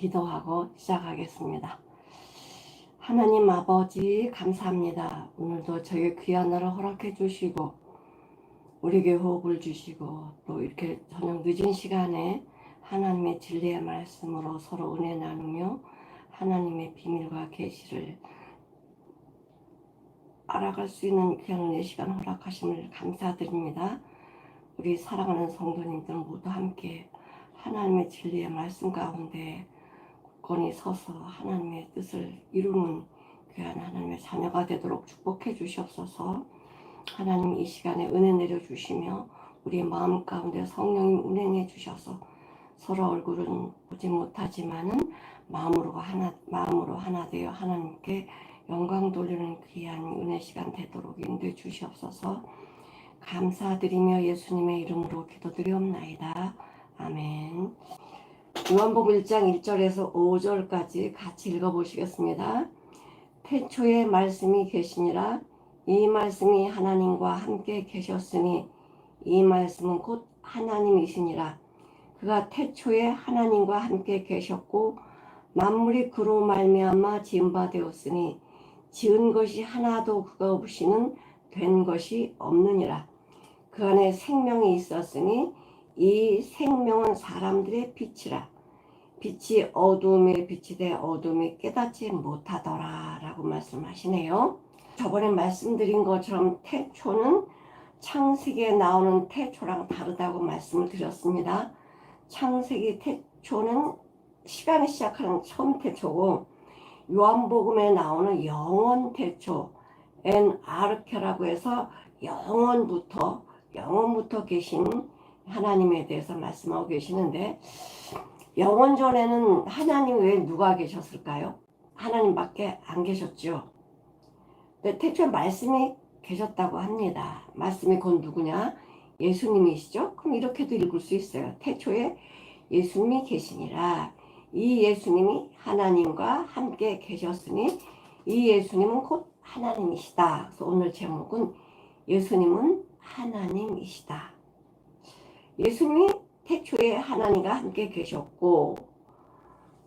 기도하고 시작하겠습니다. 하나님 아버지 감사합니다. 오늘도 저희 귀한 날을 허락해 주시고 우리에게 호흡을 주시고 또 이렇게 저녁 늦은 시간에 하나님의 진리의 말씀으로 서로 은혜 나누며 하나님의 비밀과 계시를 알아갈 수 있는 귀한 은혜 시간 허락하심을 감사드립니다. 우리 사랑하는 성도님들 모두 함께 하나님의 진리의 말씀 가운데 굳건히 서서 하나님의 뜻을 이루는 귀한 하나님의 자녀가 되도록 축복해 주시옵소서. 하나님 이 시간에 은혜 내려주시며 우리의 마음 가운데 성령님 운행해 주셔서 서로 얼굴은 보지 못하지만은 마음으로 하나 되어 하나님께 영광 돌리는 귀한 은혜 시간 되도록 인도해 주시옵소서. 감사드리며 예수님의 이름으로 기도드리옵나이다. 아멘. 요한복음 1장 1절에서 5절까지 같이 읽어보시겠습니다. 태초에 말씀이 계시니라. 이 말씀이 하나님과 함께 계셨으니 이 말씀은 곧 하나님이시니라. 그가 태초에 하나님과 함께 계셨고 만물이 그로 말미암아 지은 바 되었으니 지은 것이 하나도 그가 없이는 된 것이 없느니라. 그 안에 생명이 있었으니 이 생명은 사람들의 빛이라. 빛이 어두움에 비치되 어두움이 깨닫지 못하더라 라고 말씀하시네요. 저번에 말씀드린 것처럼 태초는 창세기에 나오는 태초랑 다르다고 말씀을 드렸습니다. 창세기 태초는 시간이 시작하는 처음 태초고 요한복음에 나오는 영원 태초 엔 아르케라고 해서 영원부터 계신 하나님에 대해서 말씀하고 계시는데 영원 전에는 하나님 외에 누가 계셨을까요? 하나님밖에 안 계셨죠. 근데 태초에 말씀이 계셨다고 합니다. 말씀이 곧 누구냐? 예수님이시죠. 그럼 이렇게도 읽을 수 있어요. 태초에 예수님이 계시니라. 이 예수님이 하나님과 함께 계셨으니 이 예수님은 곧 하나님이시다. 그래서 오늘 제목은 예수님은 하나님이시다. 예수님이 태초에 하나님과 함께 계셨고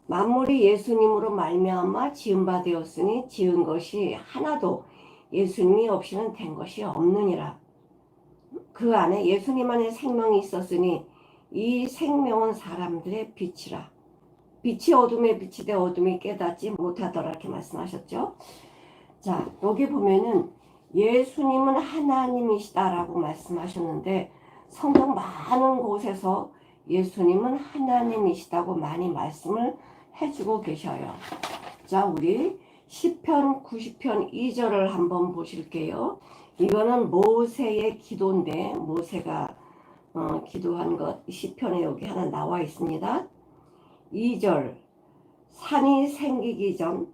만물이 예수님으로 말미암아 지은 바 되었으니 지은 것이 하나도 예수님이 없이는 된 것이 없느니라. 그 안에 예수님 안에 생명이 있었으니 이 생명은 사람들의 빛이라. 빛이 어둠에 비치되 어둠이 깨닫지 못하더라 이렇게 말씀하셨죠. 자, 여기 보면은 예수님은 하나님이시다라고 말씀하셨는데 성경 많은 곳에서 예수님은 하나님이시다고 많이 말씀을 해주고 계셔요. 자, 우리 시편 90편 2절을 한번 보실게요. 이거는 모세의 기도인데 모세가 기도한 것 시편에 여기 하나 나와 있습니다. 2절 산이 생기기 전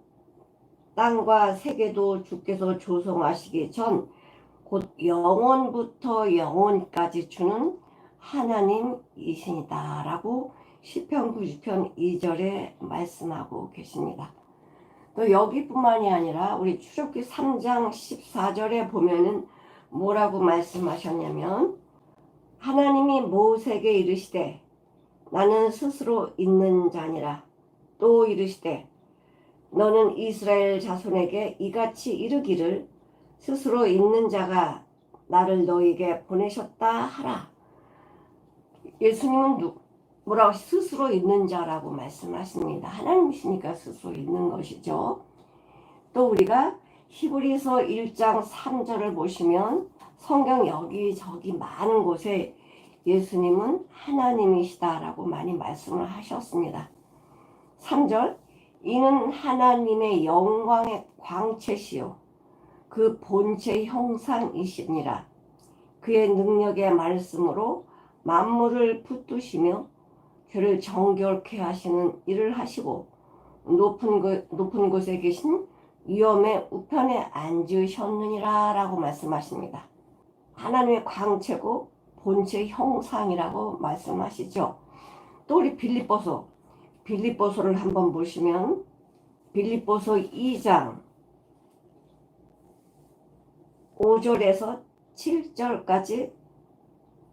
땅과 세계도 주께서 조성하시기 전 곧 영원부터 영원까지 주는 하나님이시니다 라고 시편 90편 2절에 말씀하고 계십니다. 또 여기뿐만이 아니라 우리 출애굽기 3장 14절에 보면은 뭐라고 말씀하셨냐면 하나님이 모세에게 이르시되 나는 스스로 있는 자니라. 또 이르시되 너는 이스라엘 자손에게 이같이 이르기를 스스로 있는 자가 나를 너에게 보내셨다 하라. 예수님은 뭐라고 스스로 있는 자라고 말씀하십니다. 하나님이시니까 스스로 있는 것이죠. 또 우리가 히브리서 1장 3절을 보시면 성경 여기저기 많은 곳에 예수님은 하나님이시다라고 많이 말씀을 하셨습니다. 3절 이는 하나님의 영광의 광채시요 그 본체 형상이시니라. 그의 능력의 말씀으로 만물을 붙드시며 그를 정결케 하시는 일을 하시고 높은 곳에 계신 위엄의 우편에 앉으셨느니라 라고 말씀하십니다. 하나님의 광채고 본체 형상이라고 말씀하시죠. 또 우리 빌립보서를 한번 보시면 빌립보서 2장 5절에서 7절까지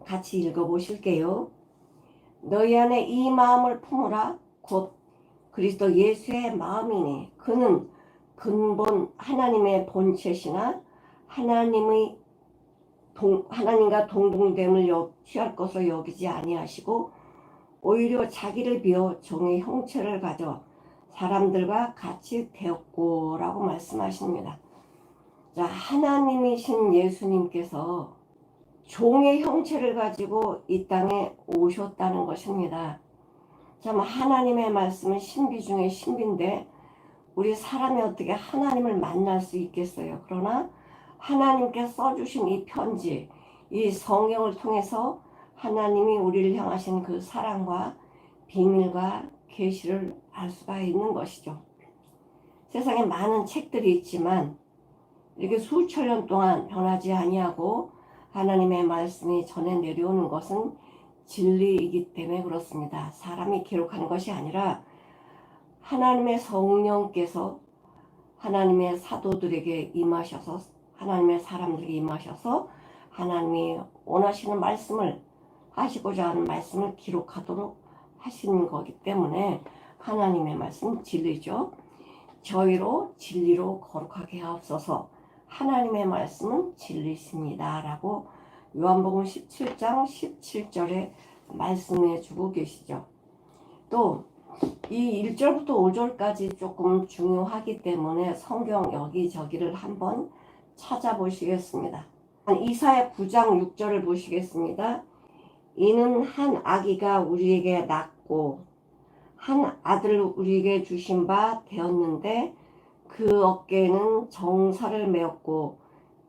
같이 읽어보실게요. 너희 안에 이 마음을 품으라. 곧 그리스도 예수의 마음이니 그는 근본 하나님의 본체시나 하나님과 동등됨을 취할 것으로 여기지 아니하시고 오히려 자기를 비워 종의 형체를 가져 사람들과 같이 되었고라고 말씀하십니다. 자, 하나님이신 예수님께서 종의 형체를 가지고 이 땅에 오셨다는 것입니다. 참 하나님의 말씀은 신비 중에 신비인데 우리 사람이 어떻게 하나님을 만날 수 있겠어요? 그러나 하나님께 써주신 이 편지, 이 성경을 통해서 하나님이 우리를 향하신 그 사랑과 비밀과 계시를 알 수가 있는 것이죠. 세상에 많은 책들이 있지만 이렇게 수천 년 동안 변하지 아니하고 하나님의 말씀이 전해 내려오는 것은 진리이기 때문에 그렇습니다. 사람이 기록한 것이 아니라 하나님의 성령께서 하나님의 사도들에게 임하셔서 하나님의 사람들에게 임하셔서 하나님이 원하시는 말씀을 하시고자 하는 말씀을 기록하도록 하신 거기 때문에 하나님의 말씀 진리죠. 저희로 진리로 거룩하게 하옵소서. 하나님의 말씀은 진리십니다 라고 요한복음 17장 17절에 말씀해 주고 계시죠. 또 이 1절부터 5절까지 조금 중요하기 때문에 성경 여기저기를 한번 찾아보시겠습니다. 이사야 9장 6절을 보시겠습니다. 이는 한 아기가 우리에게 낳고 한 아들을 우리에게 주신 바 되었는데 그 어깨에는 정사를 메었고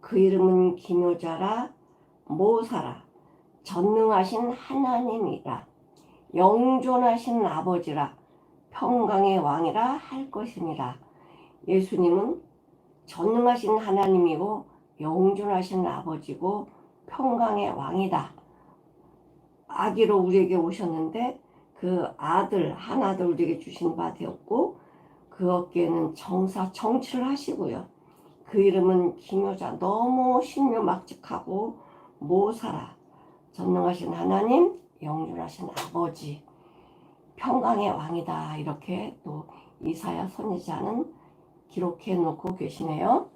그 이름은 기묘자라 모사라 전능하신 하나님이라 영존하신 아버지라 평강의 왕이라 할 것이니라. 예수님은 전능하신 하나님이고 영존하신 아버지고 평강의 왕이다. 아기로 우리에게 오셨는데 그 한 아들 우리에게 주신 바 되었고 그 어깨에는 정치를 하시고요. 그 이름은 기묘자, 너무 신묘막측하고 모사라, 전능하신 하나님, 영존하신 아버지, 평강의 왕이다. 이렇게 또 이사야 선지자는 기록해 놓고 계시네요.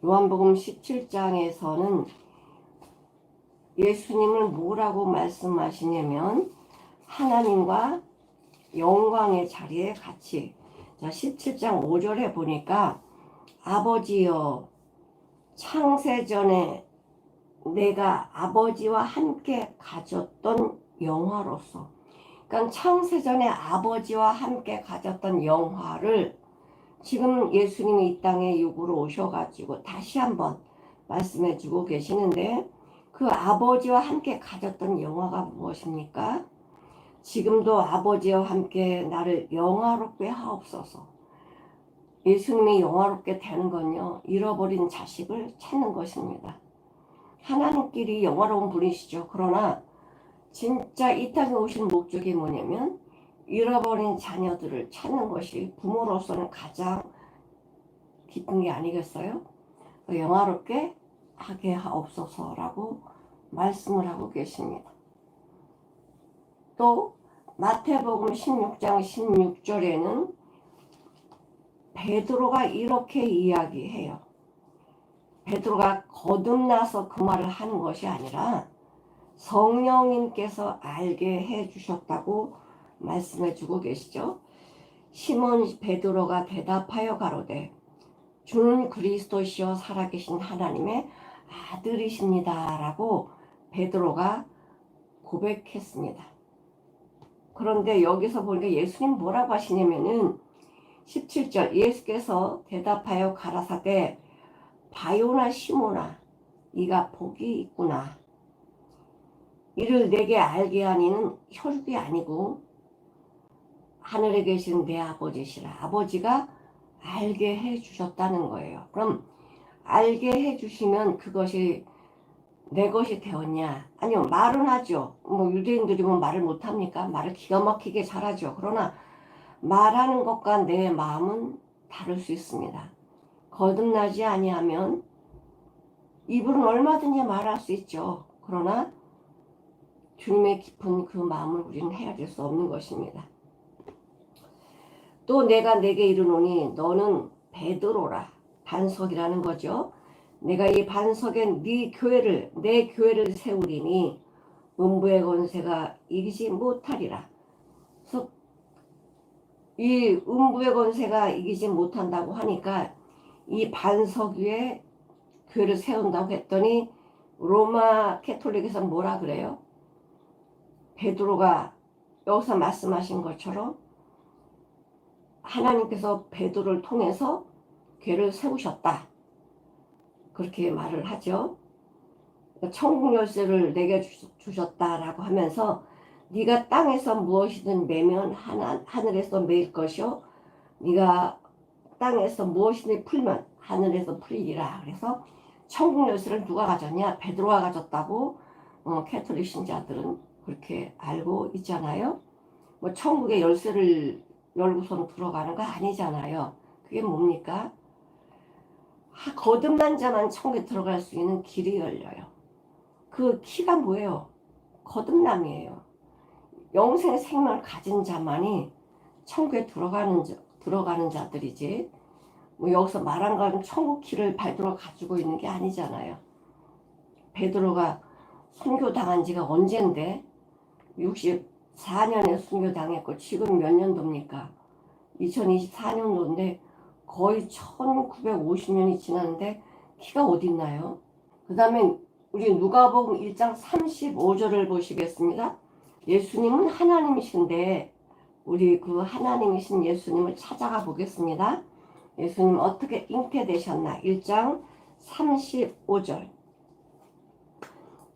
요한복음 17장에서는 예수님을 뭐라고 말씀하시냐면 하나님과 영광의 자리에 같이, 자 17장 5절에 보니까 아버지여 창세전에 내가 아버지와 함께 가졌던 영화로서, 그러니까 창세전에 아버지와 함께 가졌던 영화를 지금 예수님이 이 땅에 육으로 오셔가지고 다시 한번 말씀해 주고 계시는데 그 아버지와 함께 가졌던 영화가 무엇입니까? 지금도 아버지와 함께 나를 영화롭게 하옵소서. 예수님이 영화롭게 되는 건요, 잃어버린 자식을 찾는 것입니다. 하나님끼리 영화로운 분이시죠. 그러나 진짜 이 땅에 오신 목적이 뭐냐면 잃어버린 자녀들을 찾는 것이 부모로서는 가장 기쁜 게 아니겠어요? 영화롭게 하게 하옵소서라고 말씀을 하고 계십니다. 또 마태복음 16장 16절에는 베드로가 이렇게 이야기해요. 베드로가 거듭나서 그 말을 하는 것이 아니라 성령님께서 알게 해주셨다고 말씀해 주고 계시죠. 시몬 베드로가 대답하여 가로되 주는 그리스도시요 살아계신 하나님의 아들이십니다 라고 베드로가 고백했습니다. 그런데 여기서 보니까 예수님 뭐라고 하시냐면은 17절 예수께서 대답하여 가라사대 바요나 시몬아 네가 복이 있구나. 이를 내게 알게 하니는 혈육이 아니고 하늘에 계신 내 아버지시라. 아버지가 알게 해주셨다는 거예요. 그럼 알게 해주시면 그것이 내 것이 되었냐? 아니요, 말은 하죠. 유대인들이 말을 못합니까? 말을 기가 막히게 잘하죠. 그러나 말하는 것과 내 마음은 다를 수 있습니다. 거듭나지 아니하면 입으로는 얼마든지 말할 수 있죠. 그러나 주님의 깊은 그 마음을 우리는 헤아릴 수 없는 것입니다. 또 내가 내게 이르노니 너는 베드로라. 반석이라는 거죠. 내가 이 반석에 내 교회를 세우리니 음부의 권세가 이기지 못하리라. 그래서 이 음부의 권세가 이기지 못한다고 하니까 이 반석 위에 교회를 세운다고 했더니 로마 캐톨릭에서 뭐라 그래요? 베드로가 여기서 말씀하신 것처럼 하나님께서 베드로를 통해서 교회를 세우셨다. 그렇게 말을 하죠. 천국 열쇠를 내게 주셨다라고 하면서 네가 땅에서 무엇이든 매면 하늘에서 매일 것이요 네가 땅에서 무엇이든 풀면 하늘에서 풀리리라. 그래서 천국 열쇠를 누가 가졌냐? 베드로가 가졌다고 캐톨릭 신자들은 그렇게 알고 있잖아요. 뭐 천국의 열쇠를 열고선 들어가는 거 아니잖아요. 그게 뭡니까? 거듭난 자만 천국에 들어갈 수 있는 길이 열려요. 그 키가 뭐예요? 거듭남이에요. 영생의 생명을 가진 자만이 천국에 들어가는 자들이지. 뭐 여기서 말한 건 천국 키를 베드로가 가지고 있는 게 아니잖아요. 베드로가 순교당한 지가 언젠데 64년에 순교당했고 지금 몇 년도입니까? 2024년도인데 거의 1950년이 지났는데 키가 어딨나요? 그 다음에 우리 누가복음 1장 35절을 보시겠습니다. 예수님은 하나님이신데 우리 그 하나님이신 예수님을 찾아가 보겠습니다. 예수님 어떻게 잉태되셨나? 1장 35절.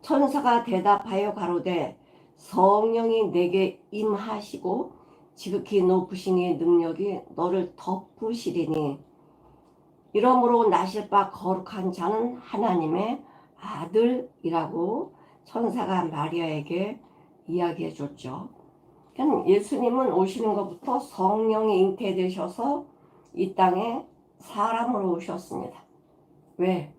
천사가 대답하여 가로되 성령이 내게 임하시고 지극히 높으신 이의 능력이 너를 덮으시리니 이러므로 나실 바 거룩한 자는 하나님의 아들이라고 천사가 마리아에게 이야기해 줬죠. 그러니까 예수님은 오시는 것부터 성령이 잉태되셔서 이 땅에 사람으로 오셨습니다. 왜?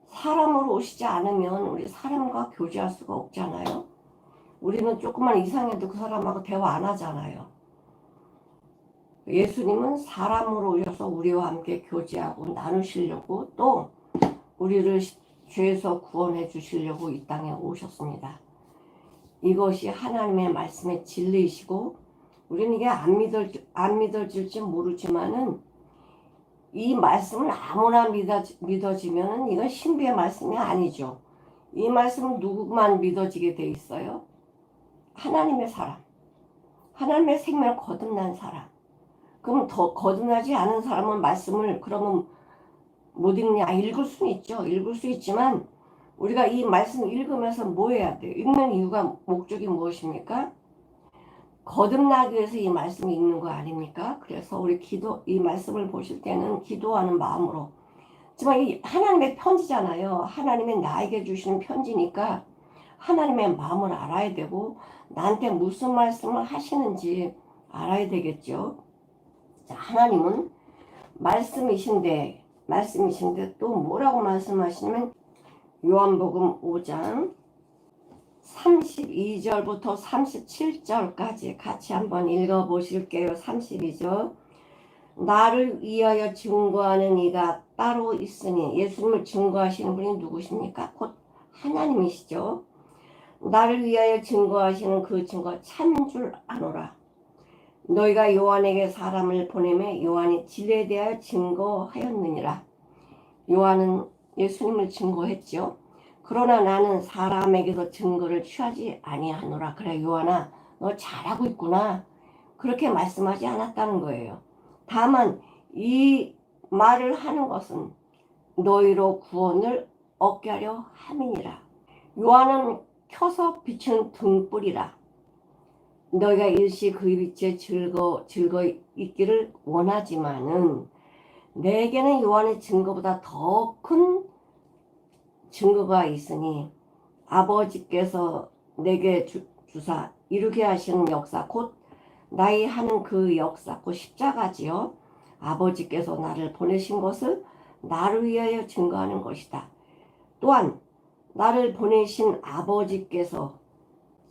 사람으로 오시지 않으면 우리 사람과 교제할 수가 없잖아요. 우리는 조금만 이상해도 그 사람하고 대화 안 하잖아요. 예수님은 사람으로 오셔서 우리와 함께 교제하고 나누시려고 또 우리를 죄에서 구원해 주시려고 이 땅에 오셨습니다. 이것이 하나님의 말씀의 진리이시고 우리는 이게 안 믿어질지 모르지만은 이 말씀을 아무나 믿어지면은 이건 신비의 말씀이 아니죠. 이 말씀은 누구만 믿어지게 돼 있어요? 하나님의 사람, 하나님의 생명을 거듭난 사람. 그럼 더 거듭나지 않은 사람은 말씀을 그러면 못 읽냐? 읽을 수는 있죠. 읽을 수 있지만 우리가 이 말씀을 읽으면서 뭐 해야 돼요? 읽는 이유가 목적이 무엇입니까? 거듭나기 위해서 이 말씀을 읽는 거 아닙니까? 그래서 우리 이 말씀을 보실 때는 기도하는 마음으로. 하지만 이 하나님의 편지잖아요. 하나님이 나에게 주시는 편지니까 하나님의 마음을 알아야 되고 나한테 무슨 말씀을 하시는지 알아야 되겠죠. 자, 하나님은 말씀이신데 또 뭐라고 말씀하시냐면 요한복음 5장 32절부터 37절까지 같이 한번 읽어보실게요. 32절. 나를 위하여 증거하는 이가 따로 있으니 예수님을 증거하시는 분이 누구십니까? 곧 하나님이시죠. 나를 위하여 증거하시는 그 증거 참인 줄 아노라. 너희가 요한에게 사람을 보내매 요한이 진리에 대하여 증거하였느니라. 요한은 예수님을 증거했죠. 그러나 나는 사람에게서 증거를 취하지 아니하노라. 그래 요한아 너 잘하고 있구나. 그렇게 말씀하지 않았다는 거예요. 다만 이 말을 하는 것은 너희로 구원을 얻게 하려 함이니라. 요한은 켜서 비춘 등불이라. 너희가 일시 그 빛에 즐거 있기를 원하지만은 내게는 요한의 증거보다 더 큰 증거가 있으니 아버지께서 내게 주사 이루게 하시는 역사 곧 나의 하는 그 역사 곧 십자가지요. 아버지께서 나를 보내신 것을 나를 위하여 증거하는 것이다. 또한 나를 보내신 아버지께서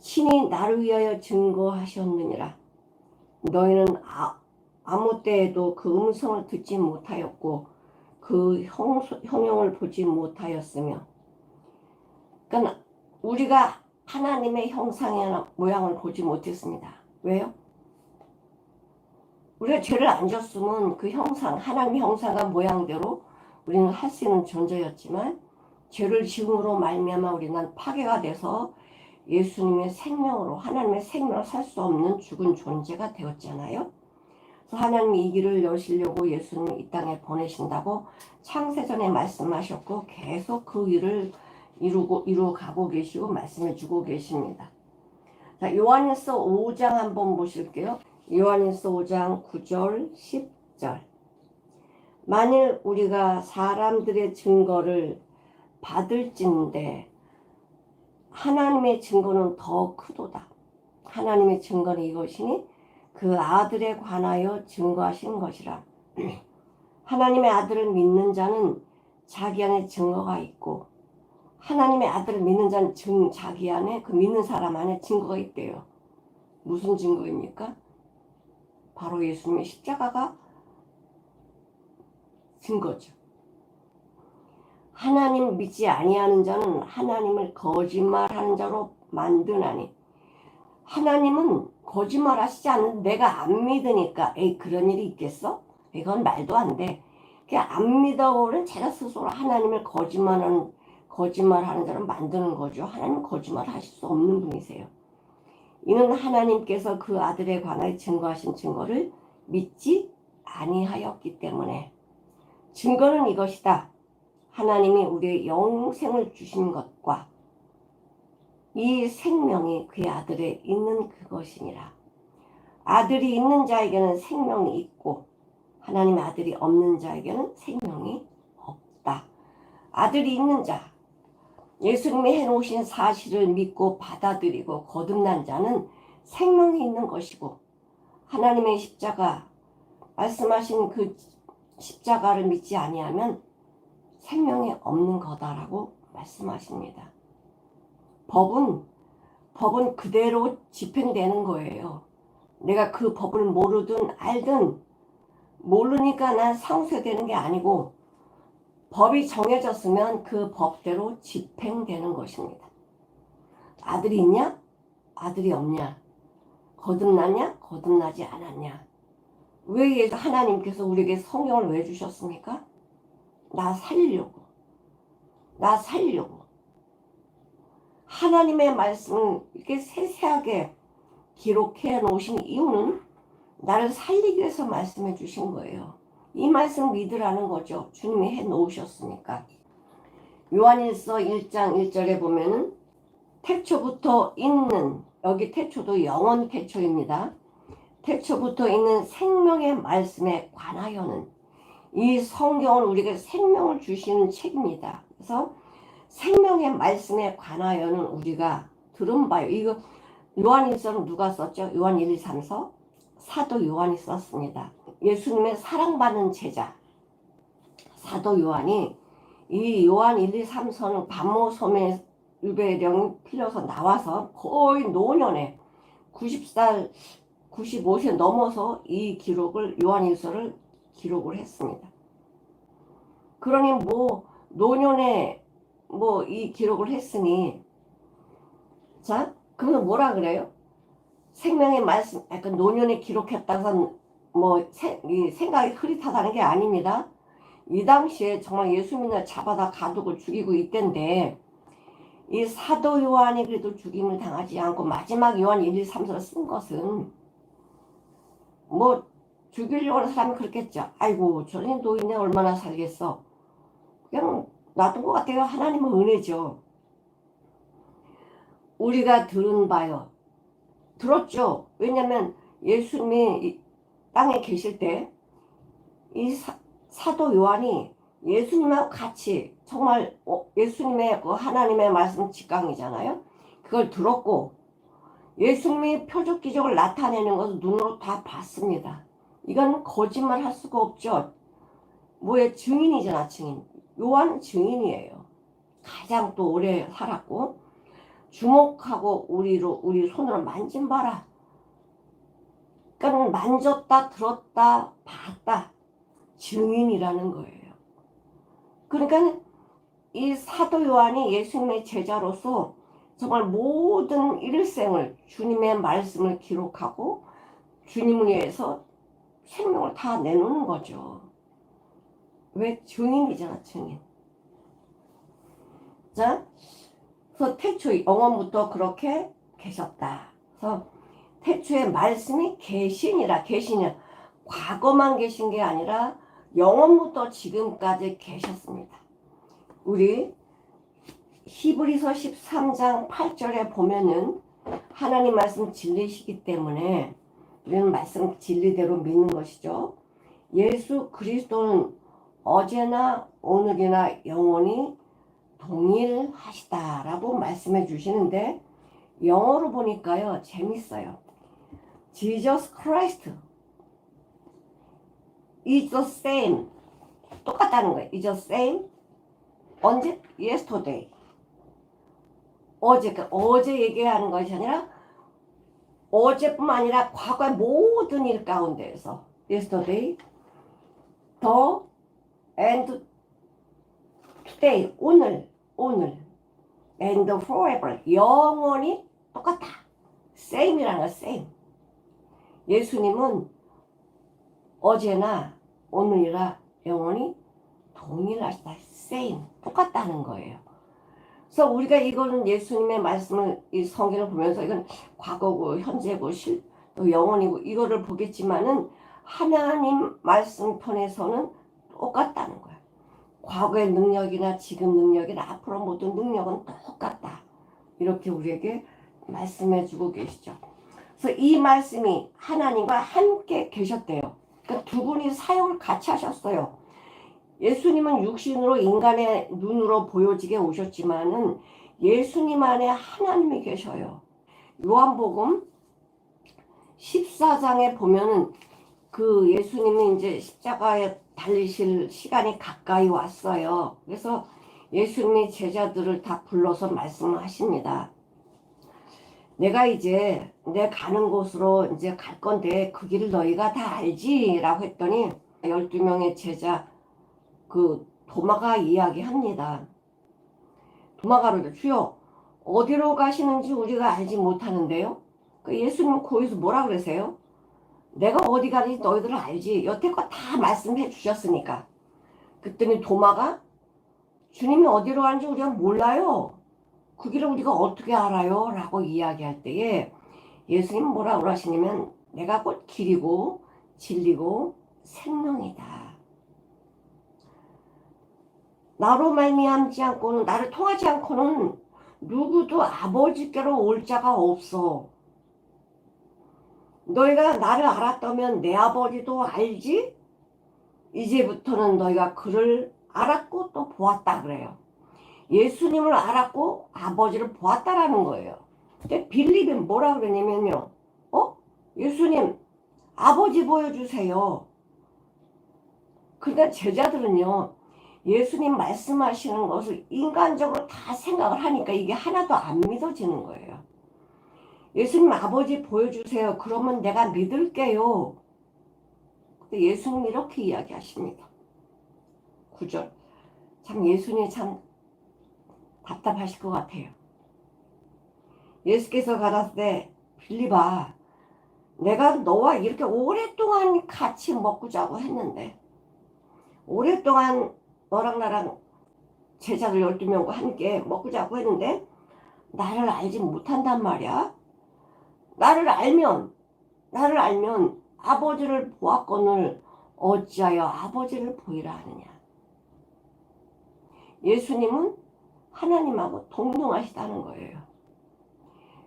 친히 나를 위하여 증거하셨느니라. 너희는 아무 때에도 그 음성을 듣지 못하였고 그 형용을 보지 못하였으며, 그러니까 우리가 하나님의 형상이나 모양을 보지 못했습니다. 왜요? 우리가 죄를 안 졌으면 그 형상, 하나님의 형상과 모양대로 우리는 할 수 있는 존재였지만 죄를 지음으로 말미암아 우리는 파괴가 돼서 예수님의 생명으로, 하나님의 생명으로 살 수 없는 죽은 존재가 되었잖아요. 그래서 하나님이 이 길을 여시려고 예수님을 이 땅에 보내신다고 창세전에 말씀하셨고 계속 그 일을 이루어 가고 계시고 말씀해 주고 계십니다. 자, 요한일서 5장 한번 보실게요. 요한일서 5장 9절 10절. 만일 우리가 사람들의 증거를 받을진대 하나님의 증거는 더 크도다. 하나님의 증거는 이것이니 그 아들에 관하여 증거하신 것이라. 하나님의 아들을 믿는 자는 자기 안에 증거가 있고 하나님의 아들을 믿는 자는 자기 안에, 그 믿는 사람 안에 증거가 있대요. 무슨 증거입니까? 바로 예수님의 십자가가 증거죠. 하나님 믿지 아니하는 자는 하나님을 거짓말하는 자로 만드나니, 하나님은 거짓말 하시지 않는데 내가 안 믿으니까 에이 그런 일이 있겠어? 이건 말도 안 돼. 그냥 안 믿어오는 제가 스스로 하나님을 거짓말하는 자를 만드는 거죠. 하나님은 거짓말 하실 수 없는 분이세요. 이는 하나님께서 그 아들에 관하여 증거하신 증거를 믿지 아니하였기 때문에. 증거는 이것이다. 하나님이 우리의 영생을 주신 것과 이 생명이 그의 아들에 있는 그것이니라. 아들이 있는 자에게는 생명이 있고 하나님의 아들이 없는 자에게는 생명이 없다. 아들이 있는 자, 예수님이 해놓으신 사실을 믿고 받아들이고 거듭난 자는 생명이 있는 것이고, 하나님의 십자가, 말씀하신 그 십자가를 믿지 아니하면 생명이 없는 거다라고 말씀하십니다. 법은 그대로 집행되는 거예요. 내가 그 법을 모르든 알든 모르니까 난 상쇄되는 게 아니고 법이 정해졌으면 그 법대로 집행되는 것입니다. 아들이 있냐? 아들이 없냐? 거듭났냐? 거듭나지 않았냐? 왜 하나님께서 우리에게 성경을 왜 주셨습니까? 나 살리려고. 하나님의 말씀을 이렇게 세세하게 기록해 놓으신 이유는 나를 살리기 위해서 말씀해 주신 거예요. 이 말씀 믿으라는 거죠. 주님이 해 놓으셨으니까. 요한일서 1장 1절에 보면은 태초부터 있는, 여기 태초도 영원 태초입니다. 태초부터 있는 생명의 말씀에 관하여는, 이 성경은 우리에게 생명을 주시는 책입니다. 그래서 생명의 말씀에 관하여는 우리가 들은 바요. 이거 요한일서는 누가 썼죠? 요한 1, 2, 3서 사도 요한이 썼습니다. 예수님의 사랑받는 제자 사도 요한이, 이 요한 1, 2, 3서는 반모섬에 유배령이 필요해서 나와서 거의 노년에 90살 95세 넘어서 이 기록을, 요한일서를 기록을 했습니다. 그러니 노년에 이 기록을 했으니, 자, 그러면 뭐라 그래요? 생명의 말씀, 약간 노년에 기록했다고 이 생각이 흐릿하다는 게 아닙니다. 이 당시에 정말 예수 믿는 잡아다 가두고 죽이고 있던데, 이 사도 요한이 그래도 죽임을 당하지 않고 마지막 요한 1, 2, 3서를 쓴 것은 죽이려고 하는 사람이 그렇겠죠. 아이고 저런 노인네 얼마나 살겠어. 그냥 놔둔 것 같아요. 하나님은 은혜죠. 우리가 들은 바요. 들었죠. 왜냐면 예수님이 이 땅에 계실 때 이 사도 요한이 예수님하고 같이 정말 예수님의 그 하나님의 말씀 직강이잖아요. 그걸 들었고 예수님이 표적 기적을 나타내는 것을 눈으로 다 봤습니다. 이건 거짓말 할 수가 없죠. 증인이잖아, 증인. 요한은 증인이에요. 가장 또 오래 살았고, 주목하고 우리 손으로 만진 바라. 그러니까 만졌다, 들었다, 봤다. 증인이라는 거예요. 그러니까 이 사도 요한이 예수님의 제자로서 정말 모든 일생을 주님의 말씀을 기록하고 주님을 위해서 생명을 다 내놓는 거죠. 왜? 증인이잖아, 증인. 자, 그래서 태초 영원부터 그렇게 계셨다. 그래서 태초에 말씀이 계시니라. 과거만 계신 게 아니라 영원부터 지금까지 계셨습니다. 우리 히브리서 13장 8절에 보면은 하나님 말씀 진리시기 때문에 우리는 말씀 진리대로 믿는 것이죠. 예수 그리스도는 어제나 오늘이나 영원히 동일하시다라고 말씀해 주시는데 영어로 보니까요 재밌어요. Jesus Christ is the same. 똑같다는 거예요. is the same. 언제? yesterday. 어제 얘기하는 것이 아니라 어제뿐만 아니라 과거의 모든 일 가운데에서 yesterday, the and today, 오늘 and forever, 영원히 똑같다. same이라는 거 same. 예수님은 어제나 오늘이라 영원히 동일하시다. same, 똑같다는 거예요. 그래서 우리가 이거는 예수님의 말씀을 이 성경을 보면서 이건 과거고 현재고 또 영원이고 이거를 보겠지만은 하나님 말씀 편에서는 똑같다는 거예요. 과거의 능력이나 지금 능력이나 앞으로 모든 능력은 똑같다. 이렇게 우리에게 말씀해 주고 계시죠. 그래서 이 말씀이 하나님과 함께 계셨대요. 그러니까 두 분이 사역을 같이 하셨어요. 예수님은 육신으로 인간의 눈으로 보여지게 오셨지만은 예수님 안에 하나님이 계셔요. 요한복음 14장에 보면은 그 예수님이 이제 십자가에 달리실 시간이 가까이 왔어요. 그래서 예수님이 제자들을 다 불러서 말씀을 하십니다. 내가 이제 내 가는 곳으로 이제 갈 건데 그 길을 너희가 다 알지? 라고 했더니 12명의 제자 그 도마가 이야기합니다. 도마가로도 주여 어디로 가시는지 우리가 알지 못하는데요. 그 예수님은 거기서 뭐라 그러세요? 내가 어디 가는지 너희들은 알지. 여태껏 다 말씀해 주셨으니까. 그랬더니 도마가 주님이 어디로 가는지 우리가 몰라요. 그 길을 우리가 어떻게 알아요? 라고 이야기할 때에 예수님 뭐라고 하시냐면 내가 곧 길이고 진리고 생명이다. 나로 말미암지 않고는 나를 통하지 않고는 누구도 아버지께로 올 자가 없어. 너희가 나를 알았다면 내 아버지도 알지? 이제부터는 너희가 그를 알았고 또 보았다 그래요. 예수님을 알았고 아버지를 보았다라는 거예요. 근데 빌립이 뭐라 그러냐면요. 예수님 아버지 보여주세요. 그러니까 제자들은요. 예수님 말씀하시는 것을 인간적으로 다 생각을 하니까 이게 하나도 안 믿어지는 거예요. 예수님 아버지 보여주세요. 그러면 내가 믿을게요. 근데 예수님 이렇게 이야기하십니다. 9절. 참 예수님 참 답답하실 것 같아요. 예수께서 가라사대 빌립아 내가 너와 이렇게 오랫동안 같이 먹고 자고 했는데 오랫동안 너랑 나랑 제자들 12명과 함께 먹고 자고 했는데 나를 알지 못한단 말이야. 나를 알면 아버지를 보았거늘 어찌하여 아버지를 보이라 하느냐. 예수님은 하나님하고 동등하시다는 거예요.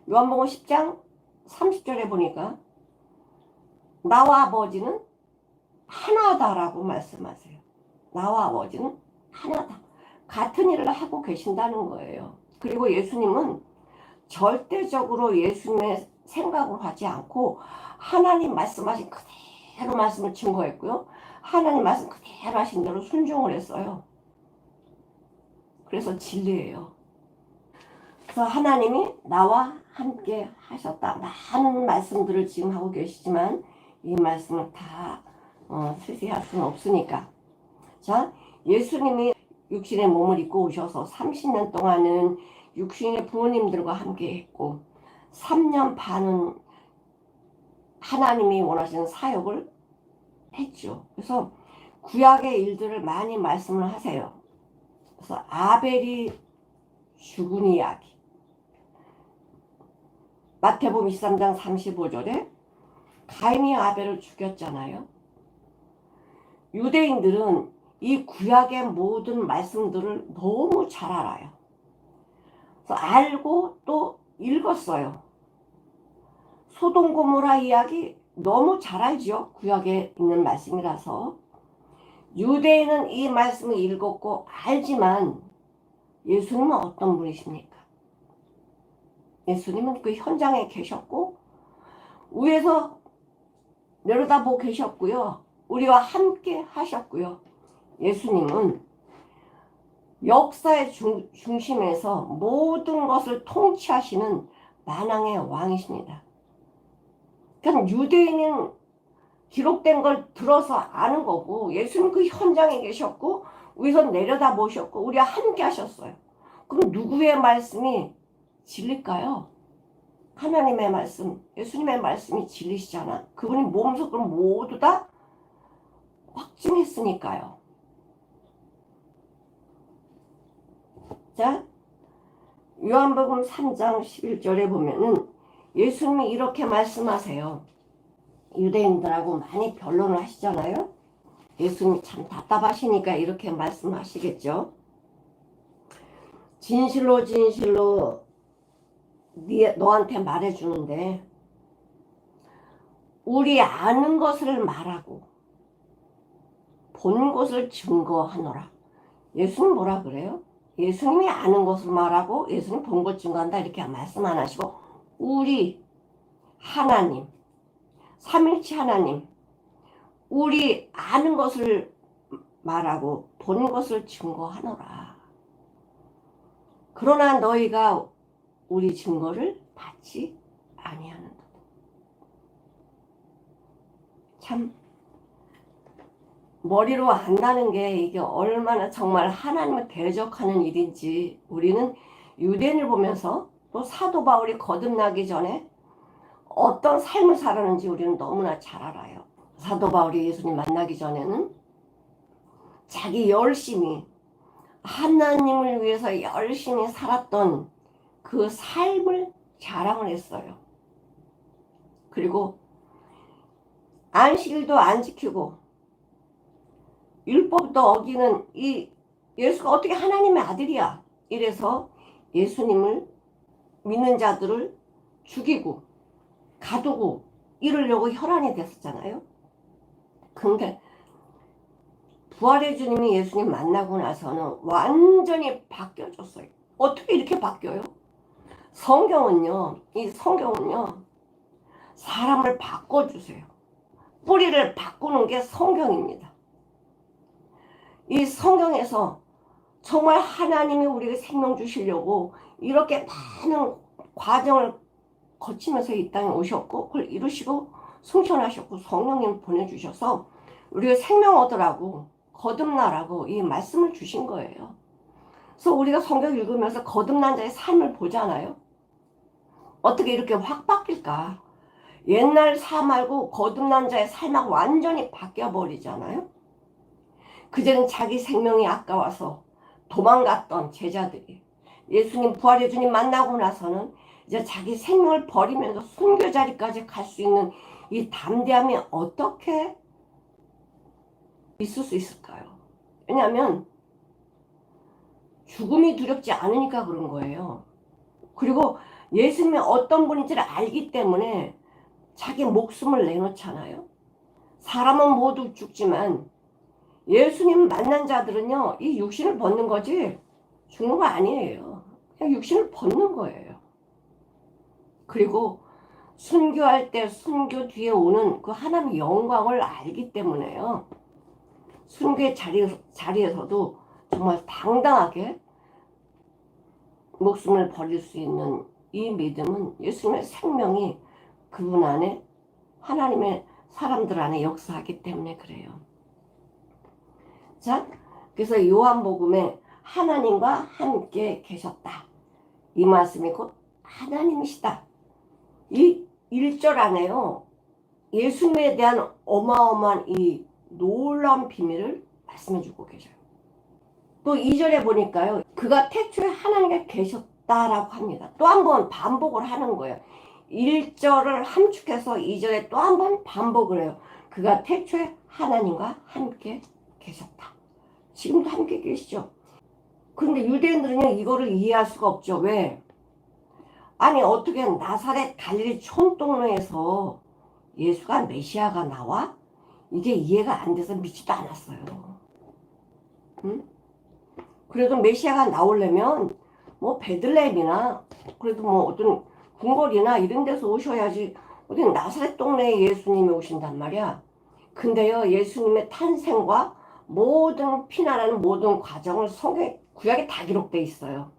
요한복음 10장 30절에 보니까 나와 아버지는 하나다라고 말씀하세요. 나와 아버지는 하나다. 같은 일을 하고 계신다는 거예요. 그리고 예수님은 절대적으로 예수님의 생각을 하지 않고 하나님 말씀하신 그대로 말씀을 증거했고요. 하나님 말씀 그대로 하신 대로 순종을 했어요. 그래서 진리예요. 그래서 하나님이 나와 함께 하셨다. 많은 말씀들을 지금 하고 계시지만 이 말씀을 다 세세할 수는 없으니까. 자, 예수님이 육신의 몸을 입고 오셔서 30년 동안은 육신의 부모님들과 함께 했고 3년 반은 하나님이 원하시는 사역을 했죠. 그래서 구약의 일들을 많이 말씀을 하세요. 그래서 아벨이 죽은 이야기, 마태복음 23장 35절에 가인이 아벨을 죽였잖아요. 유대인들은 이 구약의 모든 말씀들을 너무 잘 알아요. 그래서 알고 또 읽었어요. 소돔 고모라 이야기 너무 잘 알죠. 구약에 있는 말씀이라서. 유대인은 이 말씀을 읽었고 알지만 예수님은 어떤 분이십니까? 예수님은 그 현장에 계셨고 위에서 내려다보고 계셨고요. 우리와 함께 하셨고요. 예수님은 역사의 중심에서 모든 것을 통치하시는 만왕의 왕이십니다. 그러니까 유대인은 기록된 걸 들어서 아는 거고 예수님 그 현장에 계셨고 위에서 내려다보셨고 우리와 함께 하셨어요. 그럼 누구의 말씀이 진리일까요? 하나님의 말씀, 예수님의 말씀이 진리시잖아. 그분이 몸속을 모두 다 확증했으니까요. 자, 요한복음 3장 11절에 보면은 예수님이 이렇게 말씀하세요. 유대인들하고 많이 변론을 하시잖아요. 예수님이 참 답답하시니까 이렇게 말씀하시겠죠. 진실로 진실로 너한테 말해주는데 우리 아는 것을 말하고 본 것을 증거하노라. 예수님 뭐라 그래요? 예수님이 아는 것을 말하고 예수님 본 것 증거한다 이렇게 말씀 안 하시고 우리 하나님 삼일체 하나님 우리 아는 것을 말하고 본 것을 증거하노라. 그러나 너희가 우리 증거를 받지 아니하는도다. 참 머리로 안다는 게 이게 얼마나 정말 하나님을 대적하는 일인지 우리는 유대인을 보면서 또 사도 바울이 거듭나기 전에 어떤 삶을 살았는지 우리는 너무나 잘 알아요. 사도 바울이 예수님 만나기 전에는 자기 열심히 하나님을 위해서 열심히 살았던 그 삶을 자랑을 했어요. 그리고 안식일도 안 지키고 율법도 어기는 이 예수가 어떻게 하나님의 아들이야 이래서 예수님을 믿는 자들을 죽이고 가두고 이러려고 혈안이 됐었잖아요. 근데 부활의 주님이 예수님 만나고 나서는 완전히 바뀌어졌어요. 어떻게 이렇게 바뀌어요? 성경은요, 이 성경은요, 사람을 바꿔주세요. 뿌리를 바꾸는 게 성경입니다. 이 성경에서 정말 하나님이 우리에게 생명 주시려고 이렇게 많은 과정을 거치면서 이 땅에 오셨고 그걸 이루시고 승천하셨고 성령님 보내주셔서 우리가 생명 얻으라고 거듭나라고 이 말씀을 주신 거예요. 그래서 우리가 성경 읽으면서 거듭난 자의 삶을 보잖아요. 어떻게 이렇게 확 바뀔까? 옛날 삶 말고 거듭난 자의 삶하고 완전히 바뀌어버리잖아요. 그전엔 자기 생명이 아까워서 도망갔던 제자들이 예수님 부활의 주님 만나고 나서는 이제 자기 생명을 버리면서 순교 자리까지 갈 수 있는 이 담대함이 어떻게 있을 수 있을까요? 왜냐하면 죽음이 두렵지 않으니까 그런 거예요. 그리고 예수님이 어떤 분인지를 알기 때문에 자기 목숨을 내놓잖아요. 사람은 모두 죽지만 예수님 만난 자들은요, 이 육신을 벗는 거지 죽는 거 아니에요. 그냥 육신을 벗는 거예요. 그리고 순교할 때 순교 뒤에 오는 그 하나님의 영광을 알기 때문에요. 순교의 자리에서도 정말 당당하게 목숨을 버릴 수 있는 이 믿음은 예수님의 생명이 그분 안에 하나님의 사람들 안에 역사하기 때문에 그래요. 자, 그래서 요한복음에 하나님과 함께 계셨다. 이 말씀이 곧 하나님이시다. 이 1절 안에요. 예수님에 대한 어마어마한 이 놀라운 비밀을 말씀해 주고 계셔요. 또 2절에 보니까요. 그가 태초에 하나님께 계셨다라고 합니다. 또 한 번 반복을 하는 거예요. 1절을 함축해서 2절에 또 한 번 반복을 해요. 그가 태초에 하나님과 함께 계셨다. 지금도 함께 계시죠. 그런데 유대인들은요, 이거를 이해할 수가 없죠. 왜? 아니, 어떻게 나사렛 갈릴리 총동네에서 예수가 메시아가 나와? 이게 이해가 안 돼서 믿지도 않았어요. 응? 그래도 메시아가 나오려면 뭐 베들레헴이나 그래도 뭐 어떤 궁궐이나 이런 데서 오셔야지 어디 나사렛 동네에 예수님이 오신단 말이야. 근데요, 예수님의 탄생과 모든 피난하는 모든 과정을 성경 구약에 다 기록돼 있어요.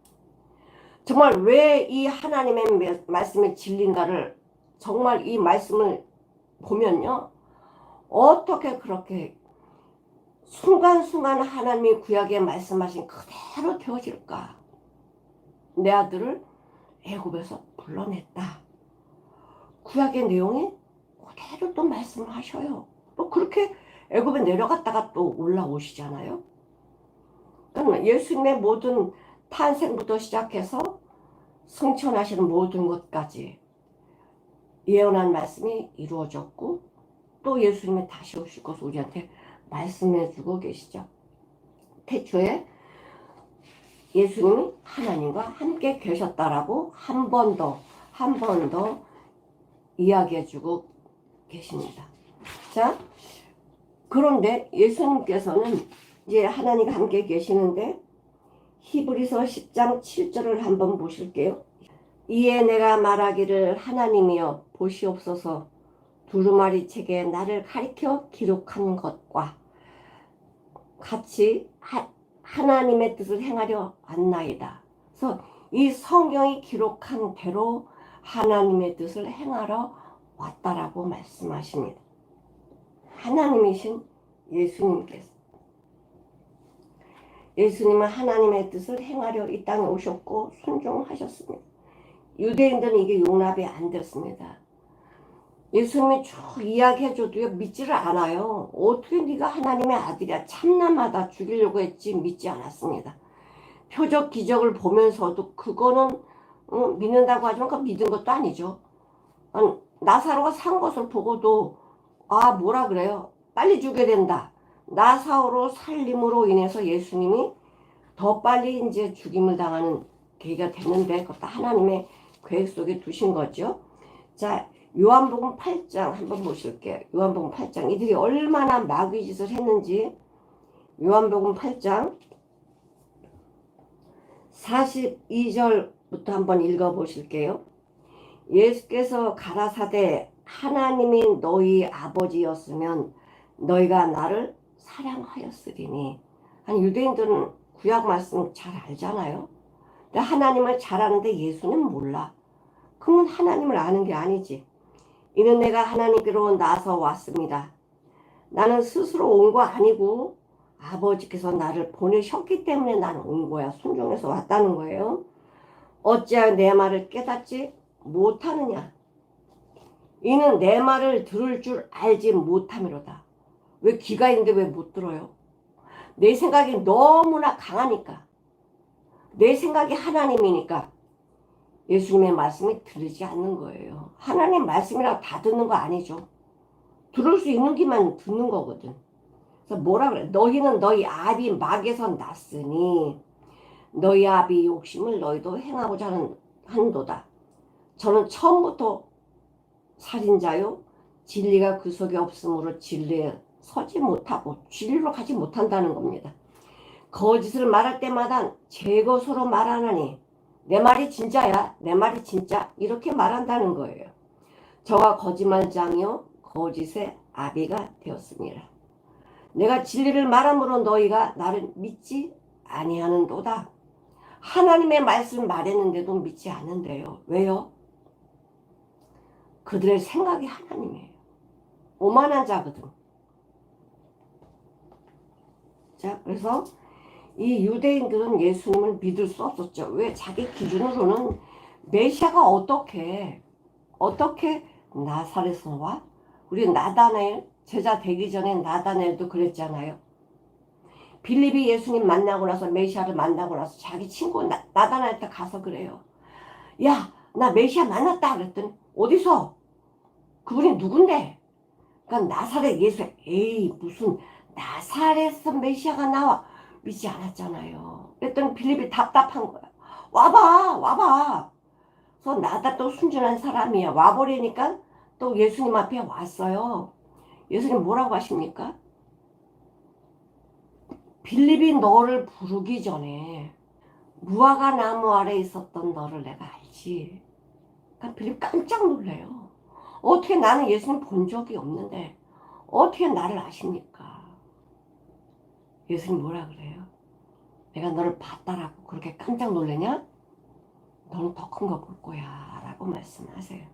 정말 왜 이 하나님의 말씀이 진리인가를 정말 이 말씀을 보면요, 어떻게 그렇게 순간순간 하나님이 구약에 말씀하신 그대로 되어질까? 내 아들을 애굽에서 불러냈다. 구약의 내용이 그대로 또 말씀을 하셔요. 또 그렇게 애굽에 내려갔다가 또 올라오시잖아요. 그러니까 예수님의 모든 탄생부터 시작해서 승천하시는 모든 것까지 예언한 말씀이 이루어졌고 또 예수님이 다시 오실 것을 우리한테 말씀해 주고 계시죠. 태초에 예수님이 하나님과 함께 계셨다라고 한 번 더 이야기해 주고 계십니다. 자, 그런데 예수님께서는 이제 하나님과 함께 계시는데 히브리서 10장 7절을 한번 보실게요. 이에 내가 말하기를 하나님이여 보시옵소서 두루마리 책에 나를 가리켜 기록한 것과 같이 하나님의 뜻을 행하려 왔나이다. 그래서 이 성경이 기록한 대로 하나님의 뜻을 행하러 왔다라고 말씀하십니다. 하나님이신 예수님께서 예수님은 하나님의 뜻을 행하려 이 땅에 오셨고 순종하셨습니다. 유대인들은 이게 용납이 안 됐습니다. 예수님이 쭉 이야기해줘도요 믿지를 않아요. 어떻게 네가 하나님의 아들이야, 참남하다, 죽이려고 했지 믿지 않았습니다. 표적 기적을 보면서도 그거는 믿는다고 하지만 그 믿은 것도 아니죠. 나사로가 산 것을 보고도 뭐라 그래요? 빨리 죽여야 된다. 나사로 살림으로 인해서 예수님이 더 빨리 이제 죽임을 당하는 계기가 됐는데 그것도 하나님의 계획 속에 두신 거죠. 자, 요한복음 8장 한번 보실게요. 요한복음 8장 이들이 얼마나 마귀 짓을 했는지 요한복음 8장 42절부터 한번 읽어보실게요. 예수께서 가라사대 하나님이 너희 아버지였으면 너희가 나를 사랑하였으리니. 아니, 유대인들은 구약 말씀 잘 알잖아요. 근데 하나님을 잘 아는데 예수는 몰라. 그러면 하나님을 아는 게 아니지. 이는 내가 하나님께로 나서 왔습니다. 나는 스스로 온 거 아니고 아버지께서 나를 보내셨기 때문에 나는 온 거야. 순종해서 왔다는 거예요. 어찌하여 내 말을 깨닫지 못하느냐. 이는 내 말을 들을 줄 알지 못함이로다. 왜 귀가 있는데 왜 못 들어요? 내 생각이 너무나 강하니까. 내 생각이 하나님이니까 예수님의 말씀이 들리지 않는 거예요. 하나님 말씀이라고 다 듣는 거 아니죠. 들을 수 있는 기만 듣는 거거든. 그래서 뭐라 그래? 너희는 너희 아비 막에서 났으니 너희 아비 욕심을 너희도 행하고자 한도다. 저는 처음부터 살인자요 진리가 그 속에 없으므로 진리에 서지 못하고 진리로 가지 못한다는 겁니다. 거짓을 말할 때마다 제 것으로 말하나니 내 말이 진짜야, 내 말이 진짜, 이렇게 말한다는 거예요. 저가 거짓말장이요 거짓의 아비가 되었습니다. 내가 진리를 말함으로 너희가 나를 믿지 아니하는도다. 하나님의 말씀 말했는데도 믿지 않는데요. 왜요? 그들의 생각이 하나님이에요. 오만한 자거든. 자, 그래서 이 유대인들은 예수님을 믿을 수 없었죠. 왜? 자기 기준으로는 메시아가 어떻게 나사렛에서 와? 우리 나다나엘 제자 되기 전에 나다나엘도 그랬잖아요. 빌립이 예수님 만나고 나서 메시아를 만나고 나서 자기 친구 나다나엘한테 가서 그래요. 야, 나 메시아 만났다 그랬더니 어디서? 그분이 누군데? 그러니까 나사렛 예수. 에이, 무슨 나사렛에서 메시아가 나와. 믿지 않았잖아요. 그랬더니 빌립이 답답한 거야. 와봐. 그래서 나다 또 순진한 사람이야. 와버리니까 또 예수님 앞에 왔어요. 예수님 뭐라고 하십니까? 빌립이 너를 부르기 전에 무화과 나무 아래 있었던 너를 내가 알지. 그러니까 빌립 깜짝 놀래요. 어떻게 나는 예수님 본 적이 없는데 어떻게 나를 아십니까? 예수님 뭐라 그래요? 내가 너를 봤다라고 그렇게 깜짝 놀래냐? 너는 더 큰 거 볼 거야 라고 말씀하세요.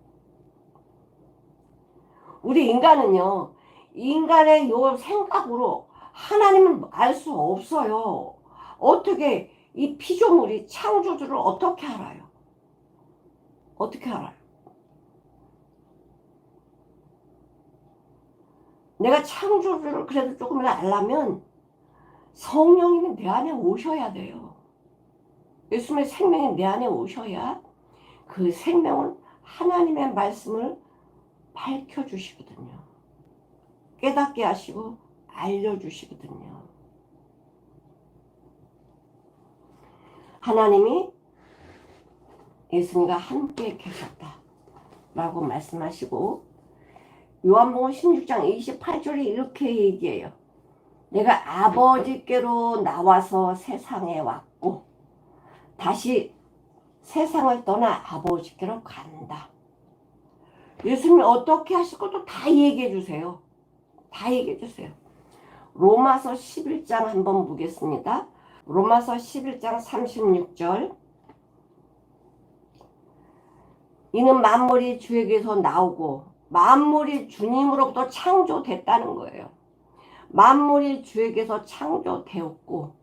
우리 인간은요, 인간의 요 생각으로 하나님을 알 수 없어요. 어떻게 이 피조물이 창조주를 어떻게 알아요? 어떻게 알아요? 내가 창조주를 그래도 조금이라도 알려면 성령님이 내 안에 오셔야 돼요. 예수님의 생명이 내 안에 오셔야 그 생명을 하나님의 말씀을 밝혀주시거든요. 깨닫게 하시고 알려주시거든요. 하나님이 예수님과 함께 계셨다 라고 말씀하시고 요한복음 16장 28절에 이렇게 얘기해요. 내가 아버지께로 나와서 세상에 왔고 다시 세상을 떠나 아버지께로 간다. 예수님이 어떻게 하실 것도 다 얘기해 주세요. 다 얘기해 주세요. 로마서 11장 한번 보겠습니다. 로마서 11장 36절. 이는 만물이 주에게서 나오고 만물이 주님으로부터 창조됐다는 거예요. 만물이 주에게서 창조되었고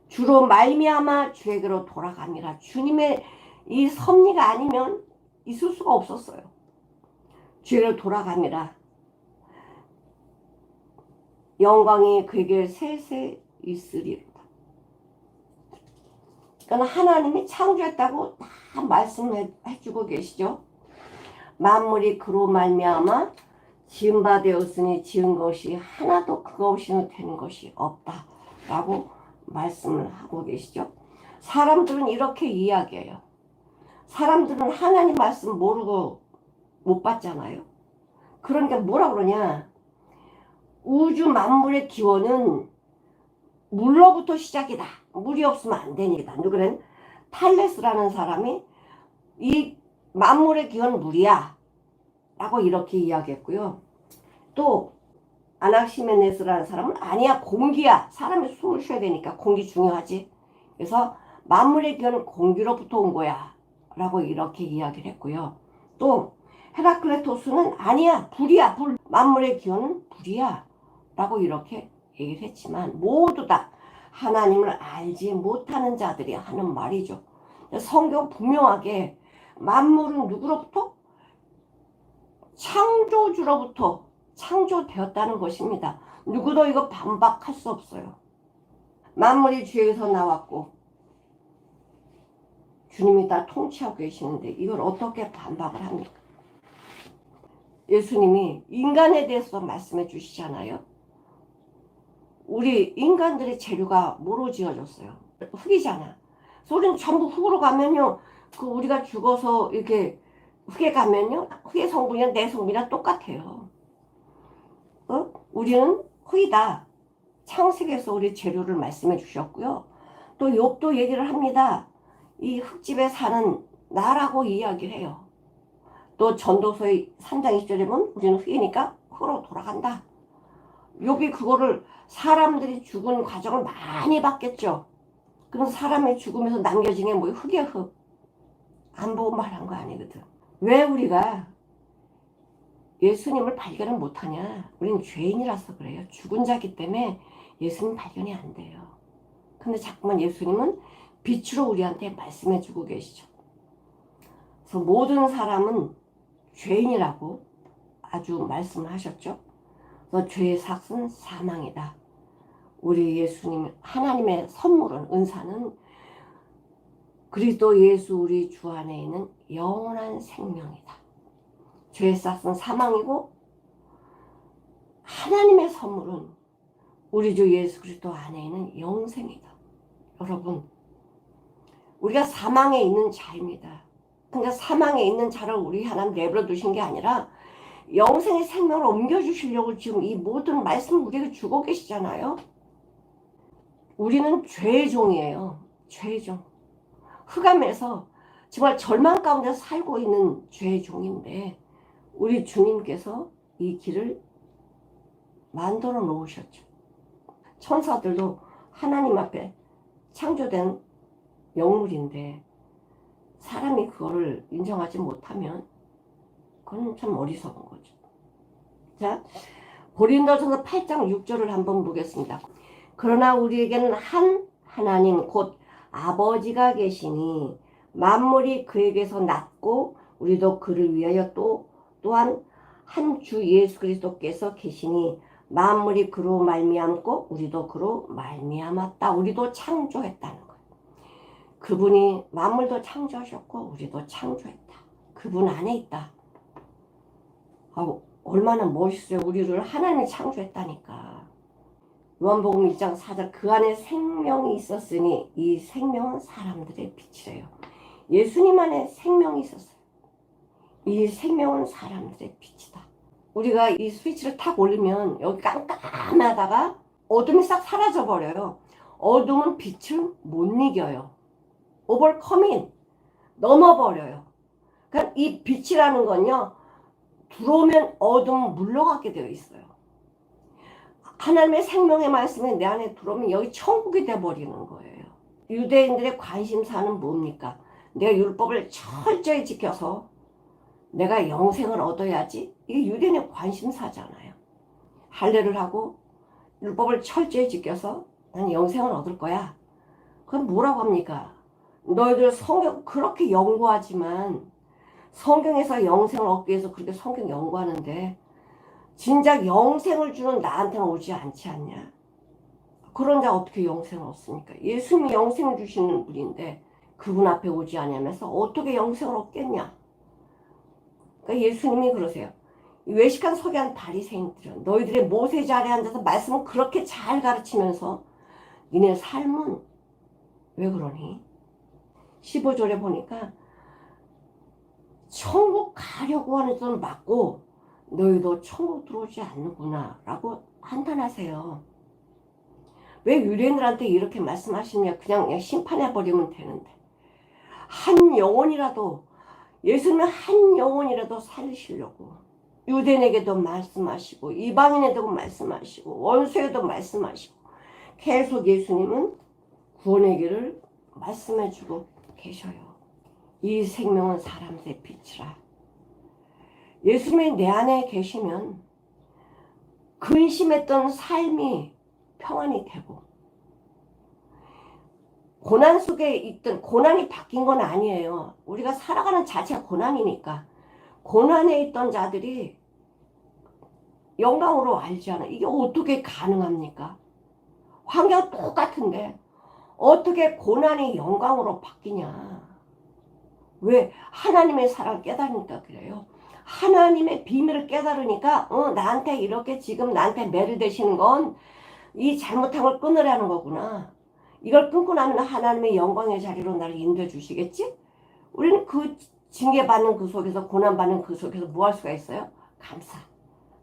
주로 말미암아 주에게로 돌아갑니다. 주님의 이 섭리가 아니면 있을 수가 없었어요. 주에게로 돌아갑니다. 영광이 그에게 세세 있으리로다. 그러니까 하나님이 창조했다고 다 말씀해주고 계시죠. 만물이 그로 말미암아 지은 바 되었으니 지은 것이 하나도 그거 없이는 되는 것이 없다 라고 말씀을 하고 계시죠. 사람들은 이렇게 이야기해요. 사람들은 하나님 말씀 모르고 못 봤잖아요. 그러니까 뭐라 그러냐, 우주 만물의 기원은 물로부터 시작이다. 물이 없으면 안 되니다. 누구는 탈레스라는 사람이 이 만물의 기원은 물이야 라고 이렇게 이야기했고요. 또 아낙시메네스라는 사람은 아니야, 공기야. 사람이 숨을 쉬어야 되니까 공기 중요하지. 그래서 만물의 기원은 공기로부터 온 거야 라고 이렇게 이야기를 했고요. 또 헤라클레토스는 아니야, 불이야, 불. 만물의 기원은 불이야 라고 이렇게 얘기를 했지만 모두 다 하나님을 알지 못하는 자들이 하는 말이죠. 성경 분명하게 만물은 누구로부터? 창조주로부터 창조되었다는 것입니다. 누구도 이거 반박할 수 없어요. 만물이 주에게서 나왔고 주님이 다 통치하고 계시는데 이걸 어떻게 반박을 합니까? 예수님이 인간에 대해서 말씀해 주시잖아요. 우리 인간들의 재료가 뭐로 지어졌어요? 흙이잖아. 그래서 우리는 전부 흙으로 가면요, 그 우리가 죽어서 이렇게 흙에 가면요, 흙의 성분이랑 내 성분이랑 똑같아요. 우리는 흙이다. 창세기에서 우리 재료를 말씀해 주셨고요. 또 욥도 얘기를 합니다. 이 흙집에 사는 나라고 이야기를 해요. 또 전도서의 3장 20절에 보면 우리는 흙이니까 흙으로 돌아간다. 욥이 그거를 사람들이 죽은 과정을 많이 봤겠죠. 그런 사람의 죽음에서 남겨진 게 뭐예요? 흙의 흙. 안 보고 말한 거 아니거든. 왜 우리가 예수님을 발견을 못하냐? 우리는 죄인이라서 그래요. 죽은 자기 때문에 예수님 발견이 안 돼요. 근데 자꾸만 예수님은 빛으로 우리한테 말씀해 주고 계시죠. 그래서 모든 사람은 죄인이라고 아주 말씀을 하셨죠. 그래서 죄의 삭은 사망이다. 우리 예수님 하나님의 선물은 은사는 그리스도 예수 우리 주 안에 있는 영원한 생명이다. 죄의 삭은 사망이고 하나님의 선물은 우리 주 예수 그리스도 안에 있는 영생이다. 여러분, 우리가 사망에 있는 자입니다. 그러니까 사망에 있는 자를 우리 하나님 내버려 두신 게 아니라 영생의 생명을 옮겨주시려고 지금 이 모든 말씀을 우리에게 주고 계시잖아요. 우리는 죄의 종이에요. 죄의 종. 흑암에서 정말 절망 가운데 살고 있는 죄의 종인데 우리 주님께서 이 길을 만들어 놓으셨죠. 천사들도 하나님 앞에 창조된 영물인데 사람이 그거를 인정하지 못하면 그건 참 어리석은 거죠. 자, 고린도전서 8장 6절을 한번 보겠습니다. 그러나 우리에게는 한 하나님 곧 아버지가 계시니 만물이 그에게서 났고 우리도 그를 위하여 또한 한 주 예수 그리스도께서 계시니 만물이 그로 말미암고 우리도 그로 말미암았다. 우리도 창조했다는 거예요. 그분이 만물도 창조하셨고 우리도 창조했다. 그분 안에 있다. 얼마나 멋있어요. 우리를 하나님이 창조했다니까. 요한복음 1장 4절 그 안에 생명이 있었으니 이 생명은 사람들의 빛이래요. 예수님 안에 생명이 있었어요. 이 생명은 사람들의 빛이다. 우리가 이 스위치를 탁 올리면 여기 깜깜하다가 어둠이 싹 사라져 버려요. 어둠은 빛을 못 이겨요. 오버커밍 넘어버려요. 그러니까 이 빛이라는 건요. 들어오면 어둠은 물러가게 되어 있어요. 하나님의 생명의 말씀이 내 안에 들어오면 여기 천국이 돼버리는 거예요. 유대인들의 관심사는 뭡니까? 내가 율법을 철저히 지켜서 내가 영생을 얻어야지. 이게 유대인의 관심사잖아요. 할례를 하고 율법을 철저히 지켜서 난 영생을 얻을 거야. 그럼 뭐라고 합니까? 너희들 성경 그렇게 연구하지만 성경에서 영생을 얻기 위해서 그렇게 성경 연구하는데 진작 영생을 주는 나한테는 오지 않지 않냐? 그런 자 어떻게 영생을 얻습니까? 예수님이 영생을 주시는 분인데 그분 앞에 오지 않으면서 어떻게 영생을 얻겠냐? 그러니까 예수님이 그러세요. 외식한 서기관 바리새인들은 너희들의 모세 자리에 앉아서 말씀을 그렇게 잘 가르치면서 니네 삶은 왜 그러니? 15절에 보니까 천국 가려고 하는 자는 맞고 너희도 천국 들어오지 않는구나 라고 한탄하세요. 왜 유대인들한테 이렇게 말씀하시냐? 그냥 심판해버리면 되는데 한 영혼이라도 예수님은 한 영혼이라도 살리시려고 유대인에게도 말씀하시고 이방인에게도 말씀하시고 원수에도 말씀하시고 계속 예수님은 구원의 길을 말씀해주고 계셔요. 이 생명은 사람들의 빛이라. 예수님이 내 안에 계시면 근심했던 삶이 평안이 되고 고난 속에 있던 고난이 바뀐 건 아니에요. 우리가 살아가는 자체가 고난이니까 고난에 있던 자들이 영광으로 알지 않아. 이게 어떻게 가능합니까? 환경 똑같은데 어떻게 고난이 영광으로 바뀌냐? 왜? 하나님의 사랑을 깨달으니까 그래요. 하나님의 비밀을 깨달으니까 나한테 이렇게 지금 나한테 매를 대시는 건 이 잘못한 걸 끊으라는 거구나. 이걸 끊고 나면 하나님의 영광의 자리로 나를 인도해 주시겠지? 우리는 그 징계받는 그 속에서 고난받는 그 속에서 뭐 할 수가 있어요? 감사.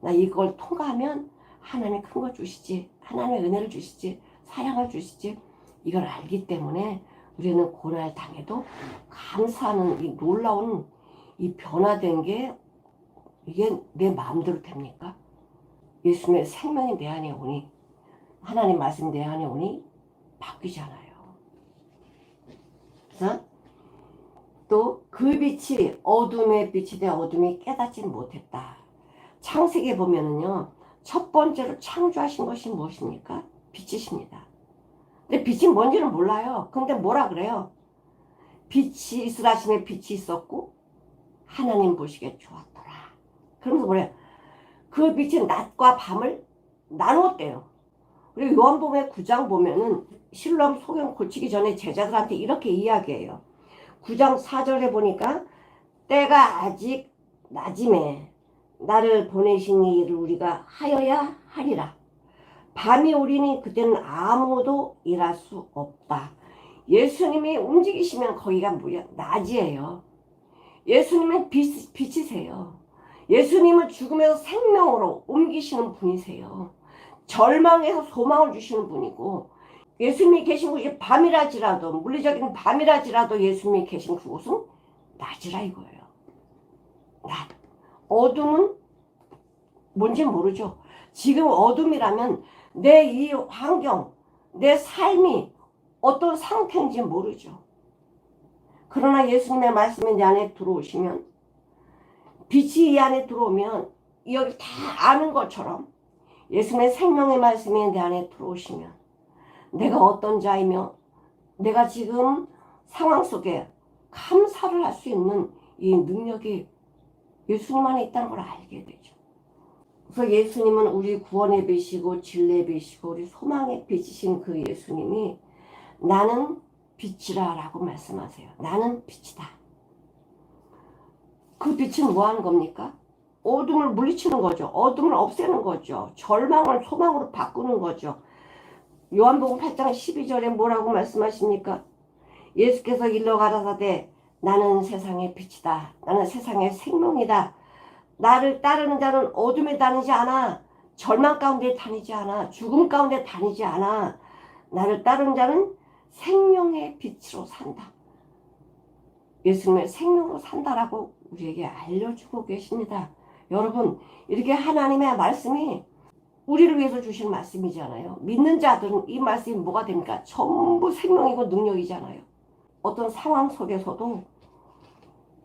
나 이걸 통과하면 하나님이 큰 거 주시지. 하나님의 은혜를 주시지. 사랑을 주시지. 이걸 알기 때문에 우리는 고난을 당해도 감사하는 이 놀라운 이 변화된 게 이게 내 마음대로 됩니까? 예수님의 생명이 내 안에 오니 하나님 말씀 내 안에 오니 바뀌잖아요. 그래서 또 그 빛이 어둠의 빛이 되 어둠이 깨닫지 못했다. 창세기에 보면은요, 첫 번째로 창조하신 것이 무엇입니까? 빛이십니다. 근데 빛이 뭔지는 몰라요. 근데 뭐라 그래요? 빛이 있으라 하심에 빛이 있었고 하나님 보시기에 좋았더라. 그러면서 뭐래요? 그 빛이 낮과 밤을 나누었대요. 그리고 요한복음의 9장 보면은 실로암 소경 고치기 전에 제자들한테 이렇게 이야기해요. 9장 4절에 보니까 때가 아직 낮임에 나를 보내신 이를 우리가 하여야 하리라. 밤이 오리니 그때는 아무도 일할 수 없다. 예수님이 움직이시면 거기가 뭐야? 낮이에요. 예수님은 빛이세요. 예수님은 죽음에서 생명으로 옮기시는 분이세요. 절망에서 소망을 주시는 분이고, 예수님이 계신 곳이 밤이라지라도, 물리적인 밤이라지라도 예수님이 계신 그곳은 낮이라 이거예요. 낮. 어둠은 뭔지 모르죠. 지금 어둠이라면 내 이 환경, 내 삶이 어떤 상태인지 모르죠. 그러나 예수님의 말씀이 내 안에 들어오시면, 빛이 이 안에 들어오면 여기 다 아는 것처럼 예수님의 생명의 말씀이 내 안에 들어오시면 내가 어떤 자이며 내가 지금 상황 속에 감사를 할 수 있는 이 능력이 예수님 안에 있다는 걸 알게 되죠. 그래서 예수님은 우리 구원의 빛이고 진리의 빛이고 우리 소망의 빛이신 그 예수님이 나는 빛이라 라고 말씀하세요. 나는 빛이다. 그 빛은 뭐 하는 겁니까? 어둠을 물리치는 거죠. 어둠을 없애는 거죠. 절망을 소망으로 바꾸는 거죠. 요한복음 8장 12절에 뭐라고 말씀하십니까? 예수께서 일러 가라사대 나는 세상의 빛이다. 나는 세상의 생명이다. 나를 따르는 자는 어둠에 다니지 않아. 절망 가운데 다니지 않아. 죽음 가운데 다니지 않아. 나를 따르는 자는 생명의 빛으로 산다. 예수님의 생명으로 산다라고 우리에게 알려주고 계십니다. 여러분, 이렇게 하나님의 말씀이 우리를 위해서 주신 말씀이잖아요. 믿는 자들은 이 말씀이 뭐가 됩니까? 전부 생명이고 능력이잖아요. 어떤 상황 속에서도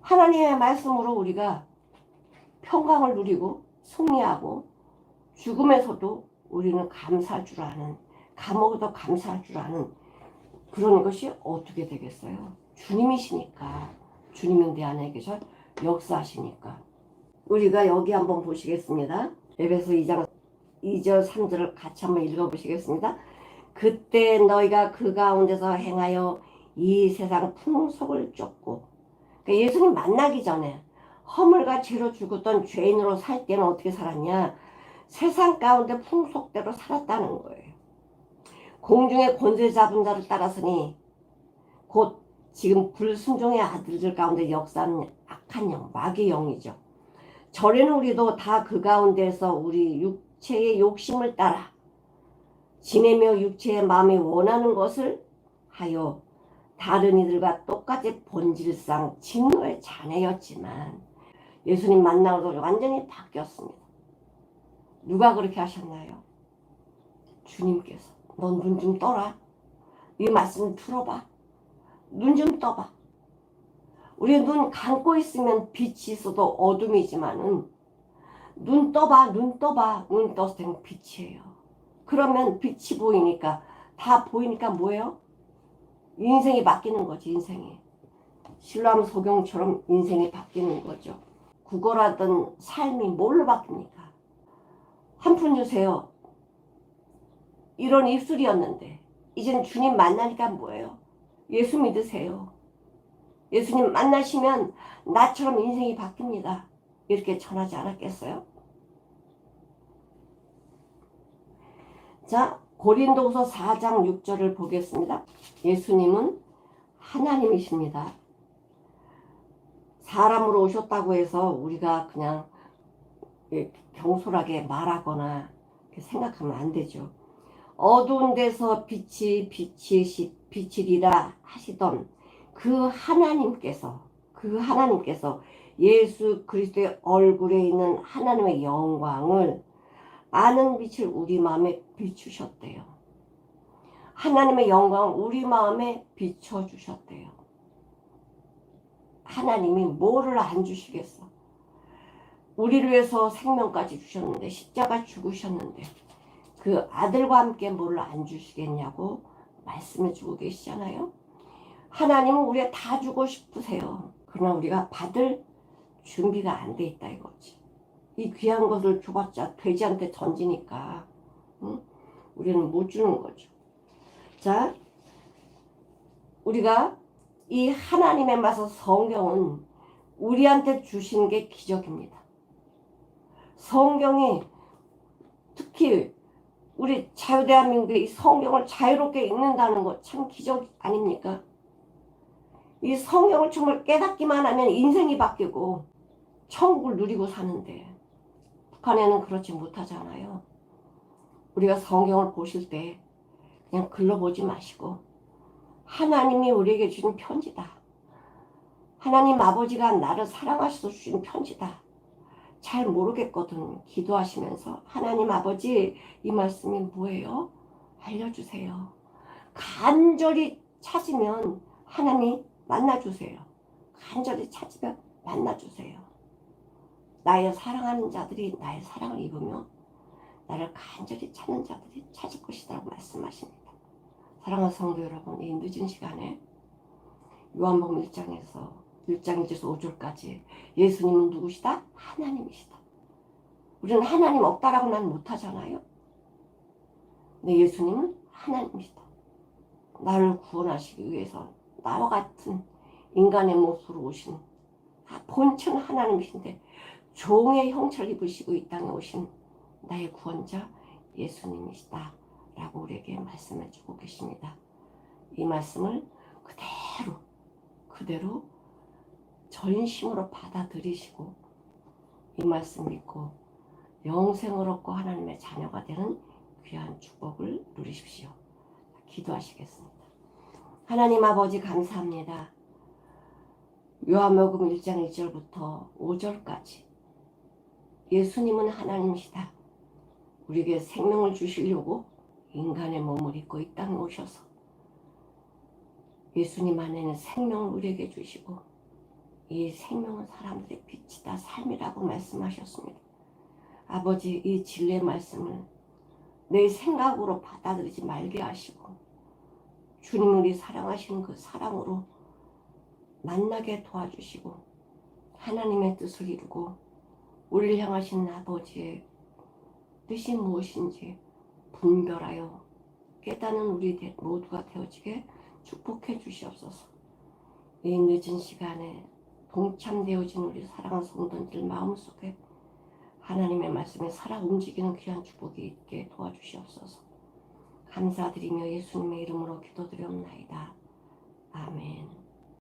하나님의 말씀으로 우리가 평강을 누리고 승리하고 죽음에서도 우리는 감사할 줄 아는, 감옥에도 감사할 줄 아는 그런 것이 어떻게 되겠어요? 주님이시니까. 주님은 내 안에 계셔 역사하시니까. 우리가 여기 한번 보시겠습니다. 에베소 2장 2절 3절을 같이 한번 읽어보시겠습니다. 그때 너희가 그 가운데서 행하여 이 세상 풍속을 쫓고, 그러니까 예수님 만나기 전에 허물과 죄로 죽었던 죄인으로 살 때는 어떻게 살았냐? 세상 가운데 풍속대로 살았다는 거예요. 공중의 권세 잡은 자를 따랐으니 곧 지금 불순종의 아들들 가운데 역사하는 악한 영, 마귀의 영이죠. 전에는 우리도 다 그 가운데서 우리 육체의 욕심을 따라 지내며 육체의 마음이 원하는 것을 하여 다른 이들과 똑같이 본질상 진노의 자녀였지만 예수님 만나고 완전히 바뀌었습니다. 누가 그렇게 하셨나요? 주님께서. 넌 눈 좀 떠라. 이 말씀 들어봐. 눈 좀 떠봐. 우리 눈 감고 있으면 빛이 있어도 어둠이지만은 눈 떠봐. 눈 떠봐. 눈 떴을 때는 빛이에요. 그러면 빛이 보이니까 다 보이니까 뭐예요? 인생이 바뀌는 거지. 인생이. 실로암 소경처럼 인생이 바뀌는 거죠. 구걸하던 삶이 뭘로 바뀝니까? 한 푼 주세요. 이런 입술이었는데 이제는 주님 만나니까 뭐예요? 예수 믿으세요. 예수님 만나시면 나처럼 인생이 바뀝니다. 이렇게 전하지 않았겠어요? 자, 고린도후서 4장 6절을 보겠습니다. 예수님은 하나님이십니다. 사람으로 오셨다고 해서 우리가 그냥 경솔하게 말하거나 생각하면 안 되죠. 어두운 데서 빛이리라 하시던 그 하나님께서 예수 그리스도의 얼굴에 있는 하나님의 영광을 아는 빛을 우리 마음에 비추셨대요. 하나님의 영광을 우리 마음에 비춰주셨대요. 하나님이 뭐를 안 주시겠어? 우리를 위해서 생명까지 주셨는데, 십자가 죽으셨는데 그 아들과 함께 뭘 안 주시겠냐고 말씀해 주고 계시잖아요. 하나님은 우리가 다 주고 싶으세요. 그러나 우리가 받을 준비가 안 돼 있다 이거지. 이 귀한 것을 줘봤자 돼지한테 던지니까 응? 우리는 못 주는 거죠. 자, 우리가 이 하나님의 말씀 성경은 우리한테 주신 게 기적입니다. 성경이 특히 우리 자유대한민국의 이 성경을 자유롭게 읽는다는 것 참 기적 아닙니까? 이 성경을 정말 깨닫기만 하면 인생이 바뀌고 천국을 누리고 사는데 북한에는 그렇지 못하잖아요. 우리가 성경을 보실 때 그냥 글로 보지 마시고 하나님이 우리에게 주신 편지다. 하나님 아버지가 나를 사랑하셔서 주신 편지다. 잘 모르겠거든. 기도하시면서 하나님 아버지 이 말씀이 뭐예요? 알려주세요. 간절히 찾으면 하나님 만나주세요. 간절히 찾으면 만나주세요. 나의 사랑하는 자들이 나의 사랑을 입으며 나를 간절히 찾는 자들이 찾을 것이라고 말씀하십니다. 사랑하는 성도 여러분, 이 늦은 시간에 요한복음 1장에서 1장 5절까지 예수님은 누구시다? 하나님이시다. 우리는 하나님 없다라고 난 못하잖아요. 근데 예수님은 하나님이시다. 나를 구원하시기 위해서 나와 같은 인간의 모습으로 오신 본천 하나님이신데 종의 형체를 입으시고 이 땅에 오신 나의 구원자 예수님이시다 라고 우리에게 말씀해 주고 계십니다. 이 말씀을 그대로 전심으로 받아들이시고 이 말씀 믿고 영생을 얻고 하나님의 자녀가 되는 귀한 축복을 누리십시오. 기도하시겠습니다. 하나님 아버지 감사합니다. 요한복음 1장 1절부터 5절까지 예수님은 하나님이시다. 우리에게 생명을 주시려고 인간의 몸을 입고 이 땅에 오셔서 예수님 안에는 생명을 우리에게 주시고 이 생명은 사람들의 빛이다 삶이라고 말씀하셨습니다. 아버지 이 진리의 말씀을 내 생각으로 받아들이지 말게 하시고 주님 우리 사랑하시는 그 사랑으로 만나게 도와주시고 하나님의 뜻을 이루고 우리를 향하신 아버지의 뜻이 무엇인지 분별하여 깨닫는 우리 모두가 되어지게 축복해 주시옵소서. 이 늦은 시간에 동참되어진 우리 사랑하는 성도들 마음속에 하나님의 말씀에 살아 움직이는 귀한 축복이 있게 도와주시옵소서. 감사드리며 예수님의 이름으로 기도드리옵나이다.